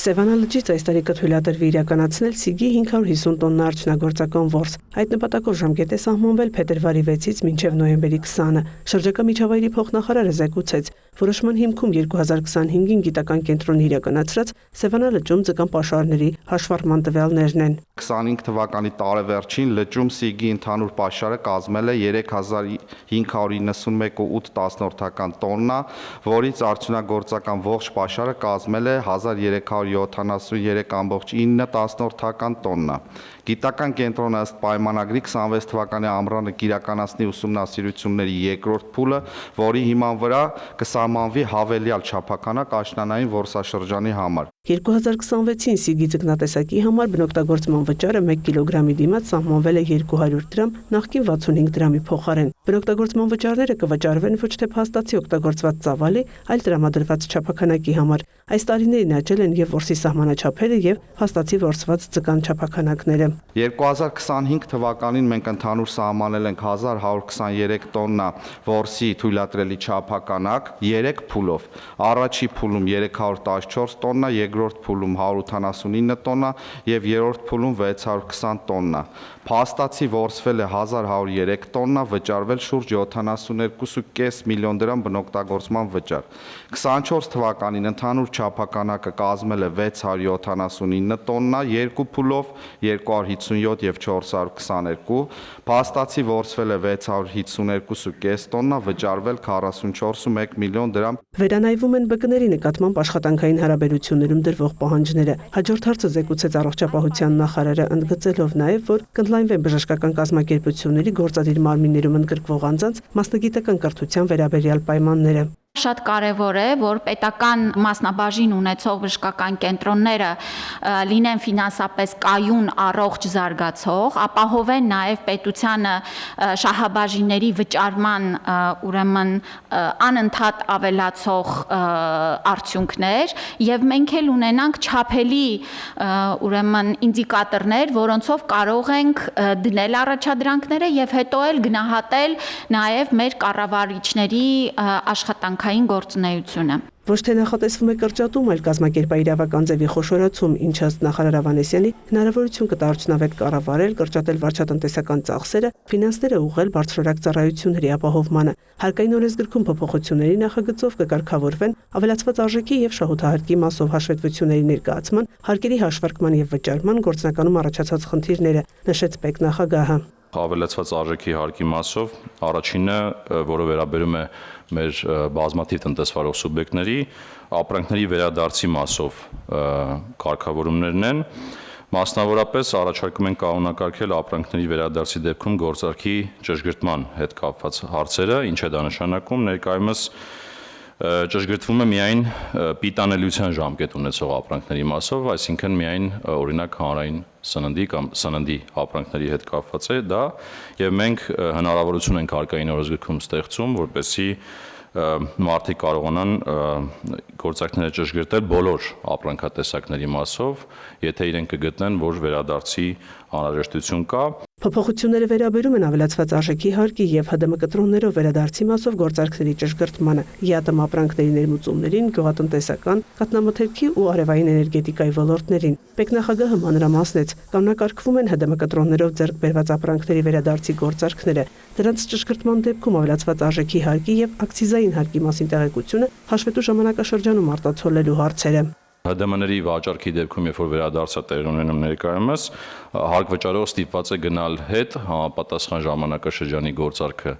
Սևանա լճից այս տարի կթույլատրվի իրականացնել Սիգի 550 տոննա արդյունագործական որս։ Այդ նպատակով ժամկետ է սահմանվել փետրվարի 6-ից մինչև նոյեմբերի 20-ը։ Շրջակա միջավայրի փոխնախարարը զեկուցեց, որոշման հիմքում 2025-ին գիտական կենտրոնը իրականացրած Սևանա լճում ձկան պաշարների հաշվառման տվյալներն են։ 25 թվականի տարեվերջին լճում Սիգի ընդհանուր պաշարը կազմել է 3591.8 տոննա, որից արդյունագործական ողջ պաշարը կազմել է 1373.9 տոննա։ Գիտական կենտրոնը ըստ պայմանագրի 26 թվականի ամռանը կիրականացնի ուսումնասիրությունների երկրորդ փուլը, որի հիման վրա կսահմանվի հավելյալ չափականակ աշնանային որսաշրջանի համար։ 2026-ին Սիգի ձկնատեսակի համար բնօգտագործման վճարը 1 կիլոգրամի դիմաց սահմանվել է 200 դրամ, նախկին 65 դրամի փոխարեն։ Բնօգտագործման վճարները կվճարվեն ոչ թե փաստացի օգտագործված ծավալի, այլ տրամադրված չափականակի համար։ Այս տարիներին աճել են եւ որսի սահմանաչափերը եւ փաստացի որսված ձկան չափականակները։ 2025 թվականին մենք ընդհանուր սահմանել ենք 1123 տոննա որսի թույլատրելի չափականակ 3 փուլով։ Առաջի փուլում 314 տոննա, երկրորդ փուլում 189 տոննա եւ երրորդ փուլում 620 տոննա։ Փաստացի որսվել է 1103 տոննա, վճարվել շուրջ 72.5 միլիոն դրամ բնօգտագործման վճար։ 24 թվականին ընդհանուր չափականակը կազմել է 679 տոննա, երկու փուլով 257 եւ 422, փաստացի որսվել է 652.5 տոննա, վճարվել 44.1 միլիոն դրամ։ Վերանայվում են ԲԿ-ների նկատմամբ աշխատանքային հարաբերություններում դրվող պահանջները։ Հաջորդ հարցը զեկուցեց առողջապահության նախարարը, ընդգծելով նաև, որ կընդլայնվեն բժշկական կազմակերպությունների գործադիր մարմիններում ընդգրկվող անձանց մասնագիտական կրթության վերաբերյալ պայմանները։ Շատ կարևոր է, որ պետական մասնաբաժին ունեցող բժշկական կենտրոնները լինեն ֆինանսապես կայուն, առողջ, զարգացող, ապահովեն նաև պետությանը շահաբաժինների վճարման ուրեմն անընդհատ ավելացող արդյունքներ եւ մենք էլ ունենանք չափելի ուրեմն ինդիկատորներ, որոնցով կարող ենք դնել առաջադրանքները եւ հետո էլ գնահատել նաև մեր կառավարիչների աշխատանքային գործունեությունը։ Ոչ թե նախատեսվում է կրճատում, այլ կազմակերպաիրավական ձևի խոշորացում, ինչը ըստ նախարար Ավանեսյանի հնարավորություն կտա արդյունավետ կառավարել, կրճատել վարչատնտեսական ծախսերը, ֆինանսները ուղղել բարձրորակ ծառայությունների ապահովմանը։ Հարկային օրենսգրքում փոփոխությունների նախագծով կկարգավորվեն ավելացված արժեքի եւ շահութահարկի մասով հաշվետվությունների ներկայացման, հարկերի հաշվարկման եւ վճարման գործնականում առաջացած խնդիրները, նշեց պետնախագահը։ Ավելացված արժեքի հարկի մասով առաջինը, որը վերաբերում է մեր բազմաթիվ տնտեսվարող սուբյեկտների, ապրանքների վերադարձի մասով կարգավորումներն են։ Մասնավորապես առաջարկում են կանոնակարգել ապրանքների վերադարձի դեպքում գործարքի ճշգրտման հետ կապված հարցերը, ինչ է դա նշանակում, ներկայումս ճշգրտվում է միայն պիտանելիության ժամկետ ունեցող ապրանքների մասով, այսինքն միայն օրինակ հանրային սննդի կամ սննդի ապրանքների հետ կապված է դա, եւ մենք հնարավորություն ենք հարկային օրենսգրքում ստեղծում, որպեսզի մարդիկ կարողանան գործարքները ճշգրտել բոլոր ապրանքատեսակների մասով, եթե իրենք կգտնեն, որ վերադարձի անհրաժեշտություն կա։ Փոփոխությունները վերաբերում են ավելացված արժեքի հարկի եւ ՀԴՄ կտրոններով վերադարձի մասով գործարքների ճշգրտմանը, ԵԱՏՄ ապրանքների ներմուծումներին, գյուղատնտեսական, կաթնամթերքի ու արևային էներգետիկայի ոլորտներին։ Պետնախագահը մանրամասնեց, կանոնակարգվում են ՀԴՄ կտրոններով ձեռք բերված ապրանքների վերադարձի գործարքները, դրանց ճշգրտման դեպքում ավելացված արժեքի հարկի եւ ակցիզային հարկի մասին տեղեկությունը հաշվետու ժամանակաշրջանում արտացոլելու հարցերը։ ՀԴՄ-ների վաճառքի դեպքում, երբ որ վերադարձը տեղի ունենում ներկայումս, հարկ վճարող ստիպված է գնալ հետ համապատասխան ժամանակաշրջանի գործարքը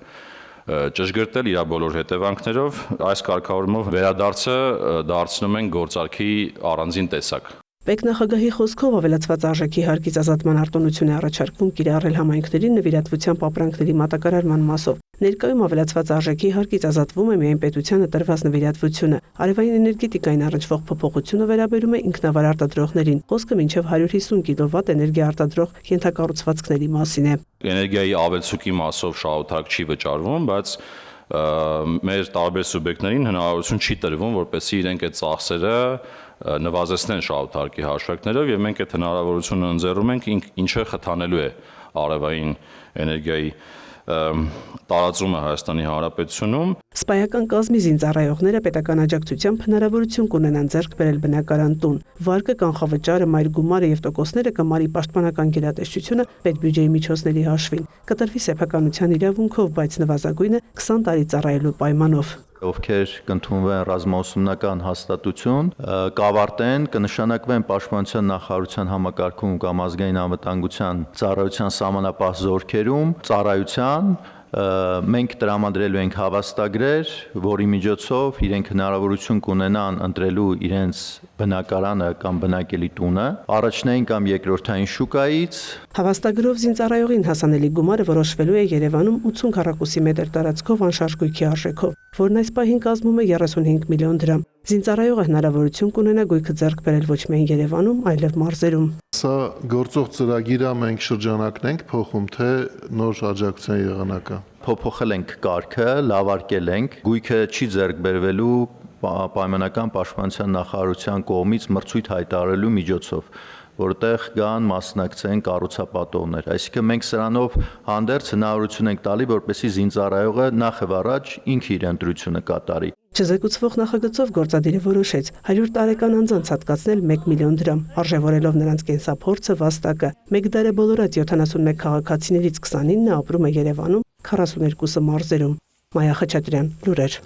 ճշգրտել իր բոլոր հետևանքներով, այս կարգավորումով վերադարձը դարձնում են գործարքի առանձին տեսակ։ Պետնախագահի խոսքով ավելացված արժեքի հարկից ազատման արտոնություն է առաջարկվում կիրառել համայնքներին նվիրատվությամբ ապրանքների մատակարարման մասով։ Ներկայում ավելացված արժեքի հարկից ազատվում է միայն պետությանը տրված նվիրատվությունը։ Արևային էներգետիկային առնչվող փոփոխությունը վերաբերում է ինքնավար արտադրողներին։ Խոսքը մինչև 150 կՎտ էներգիա արտադրող ենթակառուցվածքների մասին է։ Էներգիայի ավելցուկի մասով շահութարկ չի վճարվում, բայց մեր տարբեր սուբյեկտներին հնարավորություն չի տրվում, որպեսզի իրենք այդ ծախսերը նվազեցնեն շահութարկի հաշվարկներով եւ մենք այդ հնարավորությունը ընձեռում ենք, ինչը խթանելու է արևային էներգիայի տարածում է Հայաստանի Հանրապետությունում։ Սպայական կազմի զինծառայողները պետական աջակցությամբ հնարավորություն կունենան ձեռք բերել բնակարան տուն։ Վարկը, կանխավճարը, մայր գումարը եւ տոկոսները կմարի պաշտպանական գերատեսչությունը պետբյուջեի միջոցների հաշվին։ Կտրվի սեփականության իրավունքով, բայց նվազագույնը 20 տարի ծառայելու պայմանով։ Ովքեր կընդունվեն ռազմաուսումնական հաստատություն, կավարտեն, կնշանակվեն Պաշտպանության նախարարության համակարգում կամ ազգային անվտանգության ծառայության սահմանապահ զորքերում ծառայության, մենք տրամադրելու ենք հավաստագրեր, որի միջոցով իրենք հնարավորություն կունենան ընտրելու իրենց բնակարանը կամ բնակելի տունը առաջնային կամ երկրորդային շուկայից։ Հավաստագրով զինծառայողին հասանելի գումարը որոշվելու է Երևանում 80 քառակուսի մետր տարածքով անշարժ գույքի արժեքով, որն այս պահին կազմում է 35 միլիոն դրամ։ Զինծառայողը հնարավորություն կունենա գույքը ձեռք բերել ոչ միայն Երևանում, այլև մարզերում։ Սա գործող ծրագիր է, մենք շրջանակն ենք փոխում, թե նոր աջակցության եղանակը։ Փոփոխել ենք կարգը, լավարկել ենք, գույքը չի ձեռք բերվելու պայմանական պաշտպանության նախարարության կողմից մրցույթ հայտարարելու միջոցով, որտեղ կան մասնակցեն կառուցապատողներ։ Այսինքն մենք սրանով հանդերձ հնարավորություն ենք տալի, որպեսզի զինծառայողը նախ եւ առաջ ինքը իր ընտրությունը կատարի։ Չզեկուցվող նախագծով գործադիրը որոշեց 100 տարեկան անձանց հատկացնել 1 միլիոն դրամ, արժևորելով նրանց կենսափորձը, վաստակը։ Մեկ դարը բոլորած 71 քաղաքացիներից 29-ը ապրում է Երևանում, 42-ը մարզերում։ Մայա Խաչատրյան, լուրեր։